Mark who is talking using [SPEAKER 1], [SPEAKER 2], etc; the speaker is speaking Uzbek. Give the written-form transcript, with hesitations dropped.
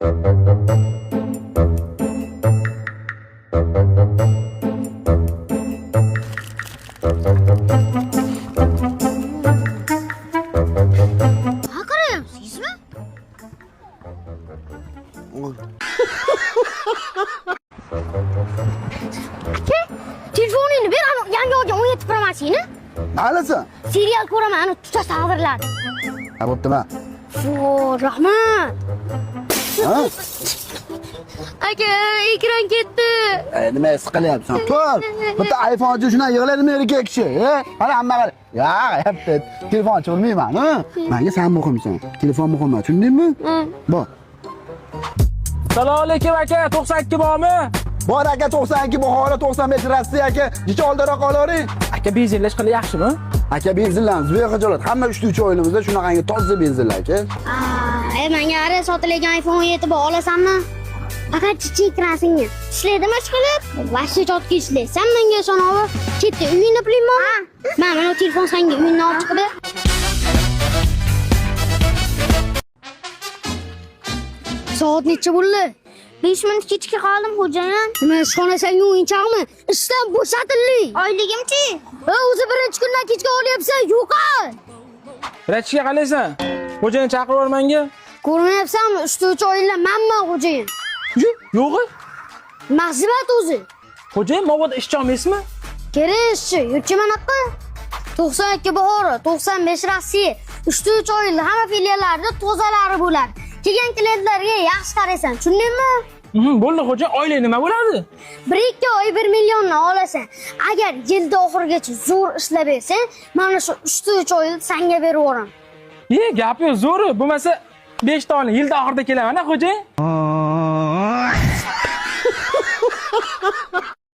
[SPEAKER 1] Ha qarayapsizmi? Telefoningni ber, ana yangi olgan 17 Pro Max'ini.
[SPEAKER 2] Maylisan?
[SPEAKER 1] Serial ko'raman, ana tuta taqdirlar.
[SPEAKER 2] Ha, bo'ptimi?
[SPEAKER 1] Rahmat.
[SPEAKER 2] Ha?
[SPEAKER 1] Aka, ekran ketdi.
[SPEAKER 2] Nima siqilyapsan? Tur. Bitta iPhone uchun shundan yig'ladimi erkak kishi? Mana hamma qara. Ya, yapti. Telefon chiqilmayman, ha? Menga sen muhimsan. Telefon muhim emas, tushundingmi? Bor.
[SPEAKER 3] Assalomu alaykum aka, 92 bormi?
[SPEAKER 2] Bor aka 92, Buxoro 95, Rossiya aka. Necha oldinroq olavering?
[SPEAKER 3] Aka benzinlash qilib yaxshimi?
[SPEAKER 2] Aka benzinlarimiz bu yoqqa jo'lat. Hamma 3 o'yinimizda shunaqangi toza benzinlar aka.
[SPEAKER 1] Menga ara sotilgan iPhone 17 bor, olasanmi? Faqat kichik ekransingni. Ishlaydimi ishqilib? Vashti chotga ishlaydi. Sen menga ishonov. Chetda uyingni pulingmi? Mana bu telefon senga uyingni olib chiqdi. Soat necha bo'ldi? 5 minut kechga qoldim xo'jayin. Nima ishxona senga o'yinchoqmi? Ishdan bo'shatildi. Oyligimchi? O'zi birinchi kundan kechga olyapsan, yo'qol.
[SPEAKER 3] Ratchga qalaysan? Xo'jayini chaqirib yubor menga.
[SPEAKER 1] Ko'rmayapsanmi? 3 oylar menman xo'jayin.
[SPEAKER 3] Yo'g'i?
[SPEAKER 1] Mahzibat o'zi.
[SPEAKER 3] Xo'jayin mobodo ish olmaysizmi?
[SPEAKER 1] Kerakchi, yurchiman aqqa. 92 Buxoro, 95 Rossiya. 3 oylar hamma filiallarda tozalari bo'ladi. Kelgan klientlarga yaxshi qaraysan, tushundingmi?
[SPEAKER 3] Bo'ldi xo'jayin, oylik nima bo'ladi?
[SPEAKER 1] 1-2 oy 1 milliondan olasan. Agar yilda oxirigacha zo'r ishlab bersang, mana shu 3 oyni senga berib yuboraman.
[SPEAKER 3] Gapi yo'q, zo'ri. Bo'lmasa 5 ta oyni yilda oxirida kelaman-a xo'jayin.